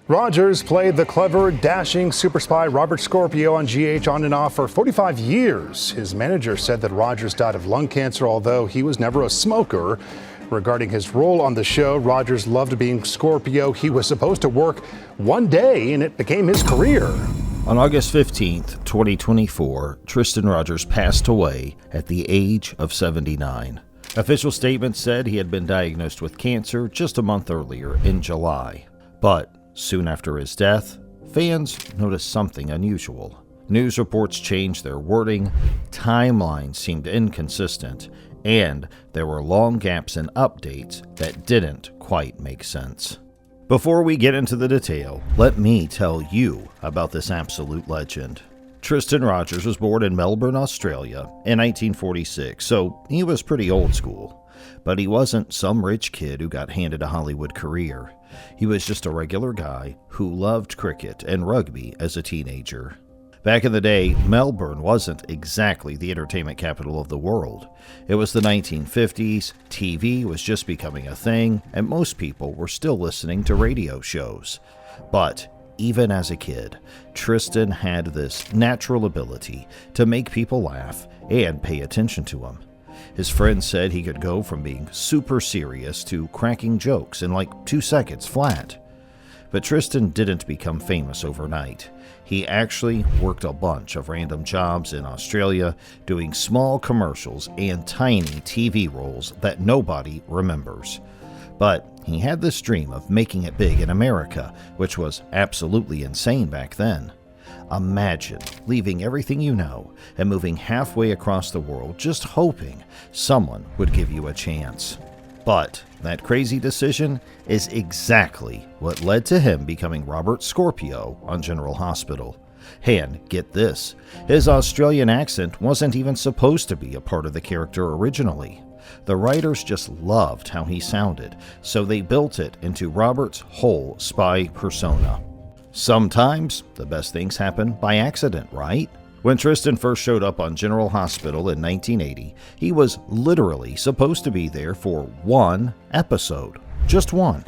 Rogers played the clever, dashing super spy Robert Scorpio on GH on and off for 45 years. His manager said that Rogers died of lung cancer, although he was never a smoker. Regarding his role on the show, Rogers loved being Scorpio. He was supposed to work one day, and it became his career. On August 15th, 2024, Tristan Rogers passed away at the age of 79. Official statements said he had been diagnosed with cancer just a month earlier in July. But soon after his death, fans noticed something unusual. News reports changed their wording, timelines seemed inconsistent, and there were long gaps in updates that didn't quite make sense. Before we get into the detail, let me tell you about this absolute legend. Tristan Rogers was born in Melbourne, Australia in 1946, so he was pretty old school. But he wasn't some rich kid who got handed a Hollywood career. He was just a regular guy who loved cricket and rugby as a teenager. Back in the day, Melbourne wasn't exactly the entertainment capital of the world. It was the 1950s, TV was just becoming a thing, and most people were still listening to radio shows. But even as a kid, Tristan had this natural ability to make people laugh and pay attention to him. His friends said he could go from being super serious to cracking jokes in like 2 seconds flat. But Tristan didn't become famous overnight. He actually worked a bunch of random jobs in Australia, doing small commercials and tiny TV roles that nobody remembers. But he had this dream of making it big in America, which was absolutely insane back then. Imagine leaving everything you know and moving halfway across the world just hoping someone would give you a chance. But that crazy decision is exactly what led to him becoming Robert Scorpio on General Hospital. And get this, his Australian accent wasn't even supposed to be a part of the character originally. The writers just loved how he sounded, so they built it into Robert's whole spy persona. Sometimes the best things happen by accident, right? When Tristan first showed up on General Hospital in 1980, he was literally supposed to be there for one episode. Just one.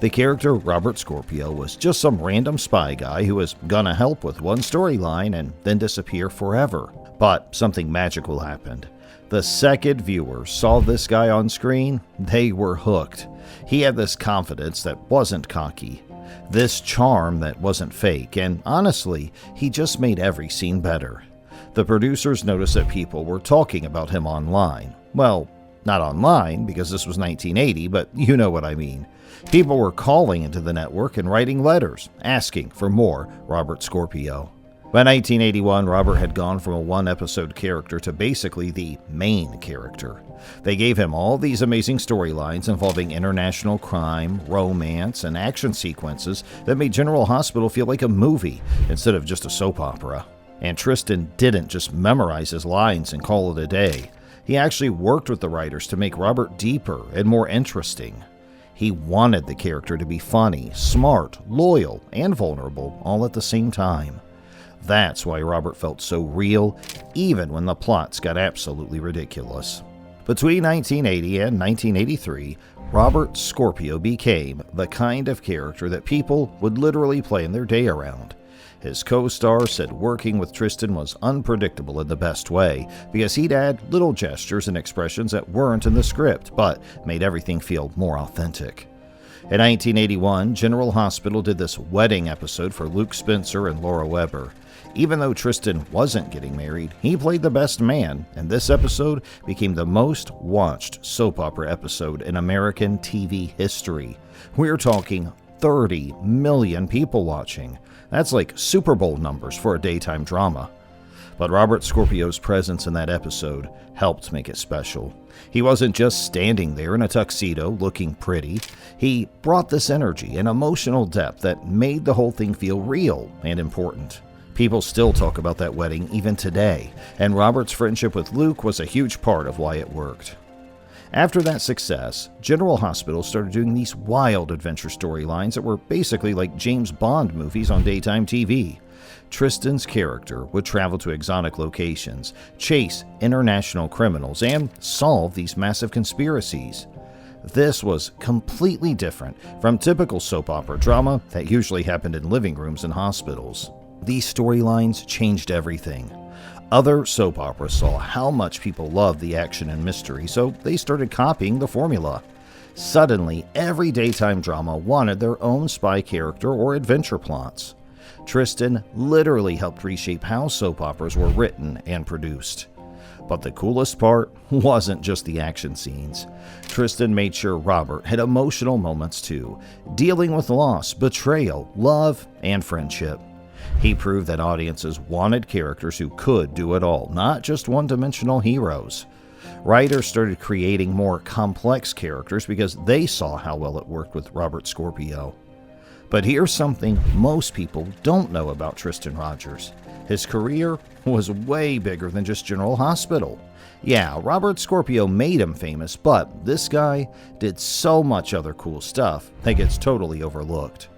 The character Robert Scorpio was just some random spy guy who was gonna help with one storyline and then disappear forever. But something magical happened. The second viewers saw this guy on screen, they were hooked. He had this confidence that wasn't cocky, this charm that wasn't fake, and honestly, he just made every scene better. The producers noticed that people were talking about him online. Well, not online, because this was 1980, but you know what I mean. People were calling into the network and writing letters, asking for more Robert Scorpio. By 1981, Robert had gone from a one-episode character to basically the main character. They gave him all these amazing storylines involving international crime, romance, and action sequences that made General Hospital feel like a movie instead of just a soap opera. And Tristan didn't just memorize his lines and call it a day. He actually worked with the writers to make Robert deeper and more interesting. He wanted the character to be funny, smart, loyal, and vulnerable all at the same time. That's why Robert felt so real, even when the plots got absolutely ridiculous. Between 1980 and 1983, Robert Scorpio became the kind of character that people would literally plan their day around. His co-star said working with Tristan was unpredictable in the best way because he'd add little gestures and expressions that weren't in the script, but made everything feel more authentic. In 1981, General Hospital did this wedding episode for Luke Spencer and Laura Weber. Even though Tristan wasn't getting married, he played the best man, and this episode became the most watched soap opera episode in American TV history. We're talking 30 million people watching. That's like Super Bowl numbers for a daytime drama. But Robert Scorpio's presence in that episode helped make it special. He wasn't just standing there in a tuxedo looking pretty. He brought this energy and emotional depth that made the whole thing feel real and important. People still talk about that wedding even today, and Robert's friendship with Luke was a huge part of why it worked. After that success, General Hospital started doing these wild adventure storylines that were basically like James Bond movies on daytime TV. Tristan's character would travel to exotic locations, chase international criminals, and solve these massive conspiracies. This was completely different from typical soap opera drama that usually happened in living rooms and hospitals. These storylines changed everything. Other soap operas saw how much people loved the action and mystery, so they started copying the formula. Suddenly, every daytime drama wanted their own spy character or adventure plots. Tristan literally helped reshape how soap operas were written and produced. But the coolest part wasn't just the action scenes. Tristan made sure Robert had emotional moments too, dealing with loss, betrayal, love, and friendship. He proved that audiences wanted characters who could do it all, not just one-dimensional heroes. Writers started creating more complex characters because they saw how well it worked with Robert Scorpio. But here's something most people don't know about Tristan Rogers. His career was way bigger than just General Hospital. Yeah, Robert Scorpio made him famous, but this guy did so much other cool stuff that gets totally overlooked.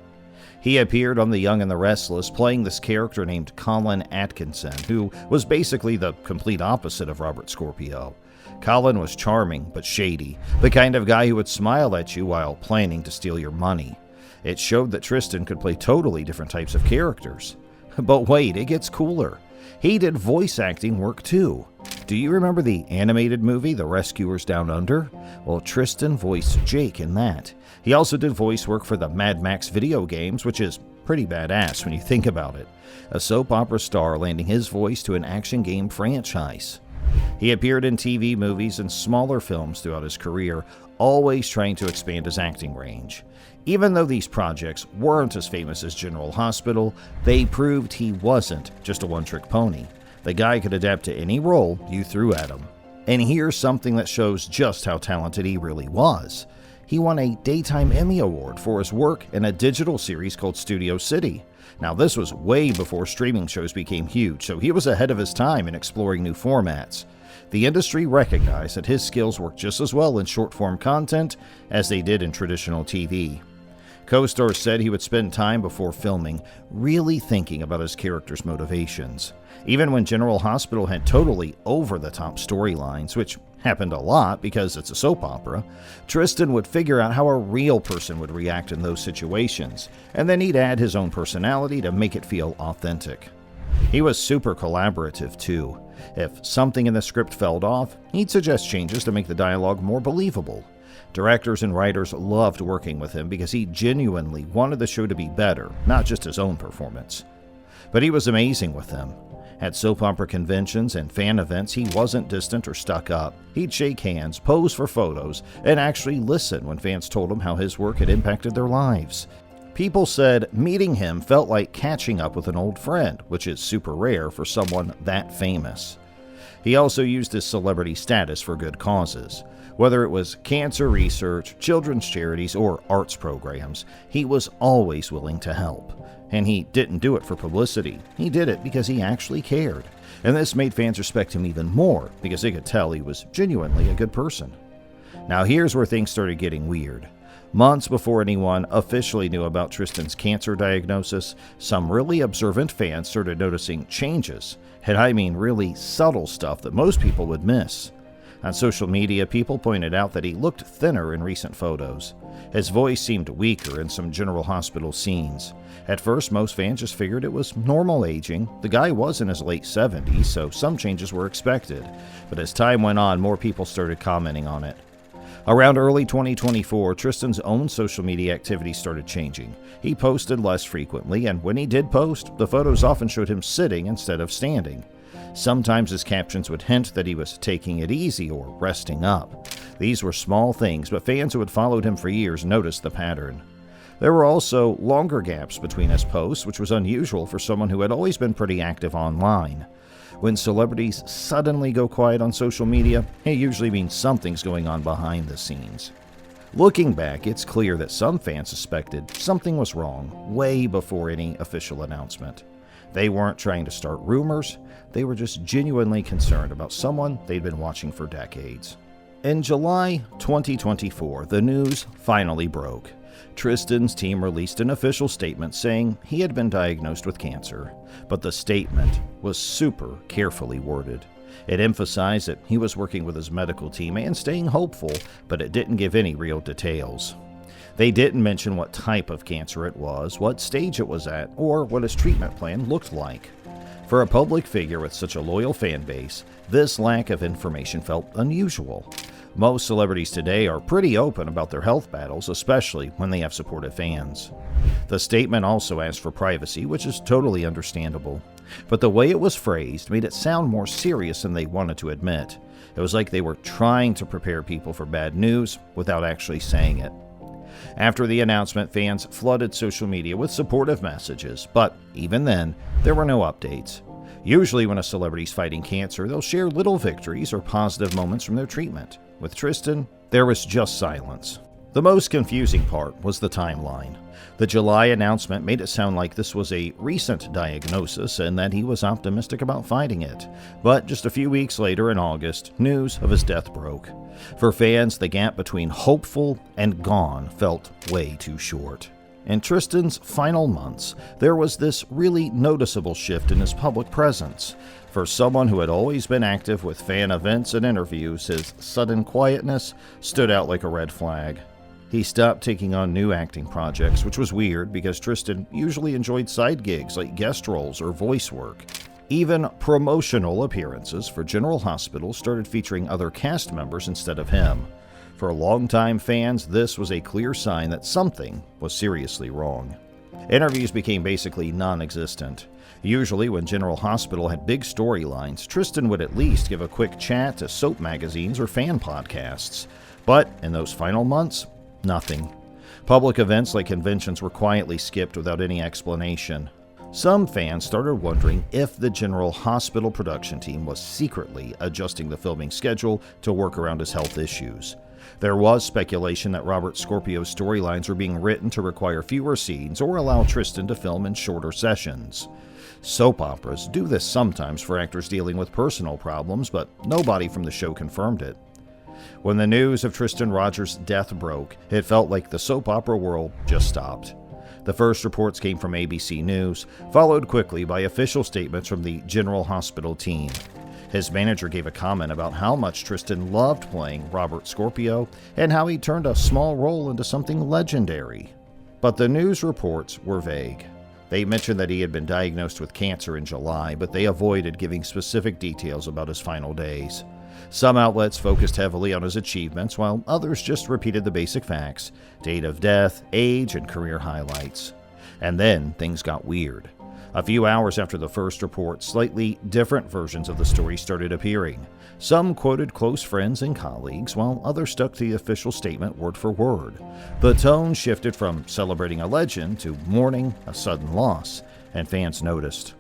He appeared on The Young and the Restless, playing this character named Colin Atkinson, who was basically the complete opposite of Robert Scorpio. Colin was charming but shady, the kind of guy who would smile at you while planning to steal your money. It showed that Tristan could play totally different types of characters. But wait, it gets cooler. He did voice acting work too. Do you remember the animated movie, The Rescuers Down Under? Well, Tristan voiced Jake in that. He also did voice work for the Mad Max video games, which is pretty badass when you think about it. A soap opera star landing his voice to an action game franchise. He appeared in TV, movies, and smaller films throughout his career, always trying to expand his acting range. Even though these projects weren't as famous as General Hospital, they proved he wasn't just a one-trick pony. The guy could adapt to any role you threw at him. And here's something that shows just how talented he really was. He won a Daytime Emmy Award for his work in a digital series called Studio City. Now, this was way before streaming shows became huge, so he was ahead of his time in exploring new formats. The industry recognized that his skills worked just as well in short-form content as they did in traditional TV. Co-stars said he would spend time before filming really thinking about his character's motivations. Even when General Hospital had totally over-the-top storylines, which happened a lot because it's a soap opera, Tristan would figure out how a real person would react in those situations, and then he'd add his own personality to make it feel authentic. He was super collaborative too. If something in the script fell off, he'd suggest changes to make the dialogue more believable. Directors and writers loved working with him because he genuinely wanted the show to be better, not just his own performance. But he was amazing with them. At soap opera conventions and fan events, he wasn't distant or stuck up. He'd shake hands, pose for photos, and actually listen when fans told him how his work had impacted their lives. People said meeting him felt like catching up with an old friend, which is super rare for someone that famous. He also used his celebrity status for good causes. Whether it was cancer research, children's charities, or arts programs, he was always willing to help. And he didn't do it for publicity. He did it because he actually cared. And this made fans respect him even more because they could tell he was genuinely a good person. Now here's where things started getting weird. Months before anyone officially knew about Tristan's cancer diagnosis, some really observant fans started noticing changes. And I mean really subtle stuff that most people would miss. On social media, people pointed out that he looked thinner in recent photos. His voice seemed weaker in some General Hospital scenes. At first, most fans just figured it was normal aging. The guy was in his late 70s, so some changes were expected. But as time went on, more people started commenting on it. Around early 2024, Tristan's own social media activity started changing. He posted less frequently, and when he did post, the photos often showed him sitting instead of standing. Sometimes his captions would hint that he was taking it easy or resting up. These were small things, but fans who had followed him for years noticed the pattern. There were also longer gaps between his posts, which was unusual for someone who had always been pretty active online. When celebrities suddenly go quiet on social media, it usually means something's going on behind the scenes. Looking back, it's clear that some fans suspected something was wrong way before any official announcement. They weren't trying to start rumors, they were just genuinely concerned about someone they'd been watching for decades. In July 2024, the news finally broke. Tristan's team released an official statement saying he had been diagnosed with cancer, but the statement was super carefully worded. It emphasized that he was working with his medical team and staying hopeful, but it didn't give any real details. They didn't mention what type of cancer it was, what stage it was at, or what his treatment plan looked like. For a public figure with such a loyal fan base, this lack of information felt unusual. Most celebrities today are pretty open about their health battles, especially when they have supportive fans. The statement also asked for privacy, which is totally understandable. But the way it was phrased made it sound more serious than they wanted to admit. It was like they were trying to prepare people for bad news without actually saying it. After the announcement, fans flooded social media with supportive messages, but even then, there were no updates. Usually when a celebrity's fighting cancer, they'll share little victories or positive moments from their treatment. With Tristan, there was just silence. The most confusing part was the timeline. The July announcement made it sound like this was a recent diagnosis and that he was optimistic about fighting it. But just a few weeks later in August, news of his death broke. For fans, the gap between hopeful and gone felt way too short. In Tristan's final months, there was this really noticeable shift in his public presence. For someone who had always been active with fan events and interviews, his sudden quietness stood out like a red flag. He stopped taking on new acting projects, which was weird because Tristan usually enjoyed side gigs like guest roles or voice work. Even promotional appearances for General Hospital started featuring other cast members instead of him. For longtime fans, this was a clear sign that something was seriously wrong. Interviews became basically non-existent. Usually when General Hospital had big storylines, Tristan would at least give a quick chat to soap magazines or fan podcasts. But in those final months, nothing. Public events like conventions were quietly skipped without any explanation. Some fans started wondering if the General Hospital production team was secretly adjusting the filming schedule to work around his health issues. There was speculation that Robert Scorpio's storylines were being written to require fewer scenes or allow Tristan to film in shorter sessions. Soap operas do this sometimes for actors dealing with personal problems, but nobody from the show confirmed it. When the news of Tristan Rogers' death broke, it felt like the soap opera world just stopped. The first reports came from ABC News, followed quickly by official statements from the General Hospital team. His manager gave a comment about how much Tristan loved playing Robert Scorpio and how he turned a small role into something legendary. But the news reports were vague. They mentioned that he had been diagnosed with cancer in July, but they avoided giving specific details about his final days. Some outlets focused heavily on his achievements, while others just repeated the basic facts: date of death, age, and career highlights. And then things got weird. A few hours after the first report, slightly different versions of the story started appearing. Some quoted close friends and colleagues, while others stuck to the official statement word for word. The tone shifted from celebrating a legend to mourning a sudden loss, and fans noticed.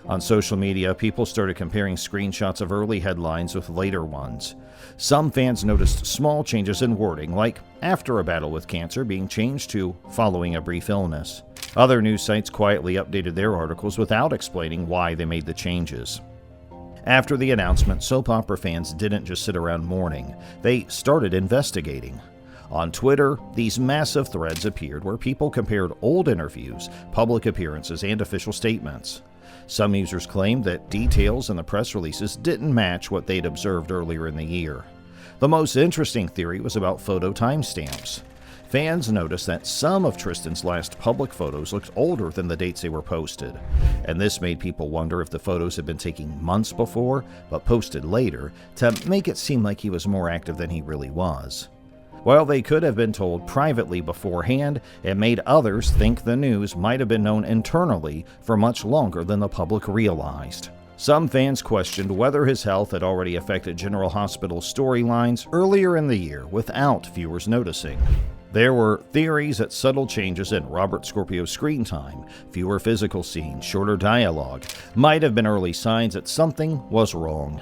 On social media, people started comparing screenshots of early headlines with later ones. Some fans noticed small changes in wording, like "after a battle with cancer" being changed to "following a brief illness." Other news sites quietly updated their articles without explaining why they made the changes. After the announcement, soap opera fans didn't just sit around mourning. They started investigating. On Twitter, these massive threads appeared where people compared old interviews, public appearances, and official statements. Some users claimed that details in the press releases didn't match what they'd observed earlier in the year. The most interesting theory was about photo timestamps. Fans noticed that some of Tristan's last public photos looked older than the dates they were posted, and this made people wonder if the photos had been taken months before, but posted later, to make it seem like he was more active than he really was. While they could have been told privately beforehand, it made others think the news might have been known internally for much longer than the public realized. Some fans questioned whether his health had already affected General Hospital's storylines earlier in the year without viewers noticing. There were theories that subtle changes in Robert Scorpio's screen time, fewer physical scenes, shorter dialogue, might have been early signs that something was wrong.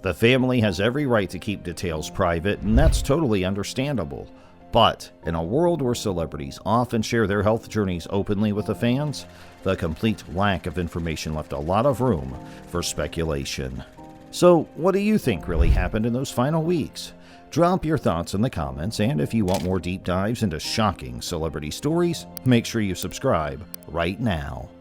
The family has every right to keep details private, and that's totally understandable. But in a world where celebrities often share their health journeys openly with the fans, the complete lack of information left a lot of room for speculation. So, what do you think really happened in those final weeks? Drop your thoughts in the comments, and if you want more deep dives into shocking celebrity stories, make sure you subscribe right now.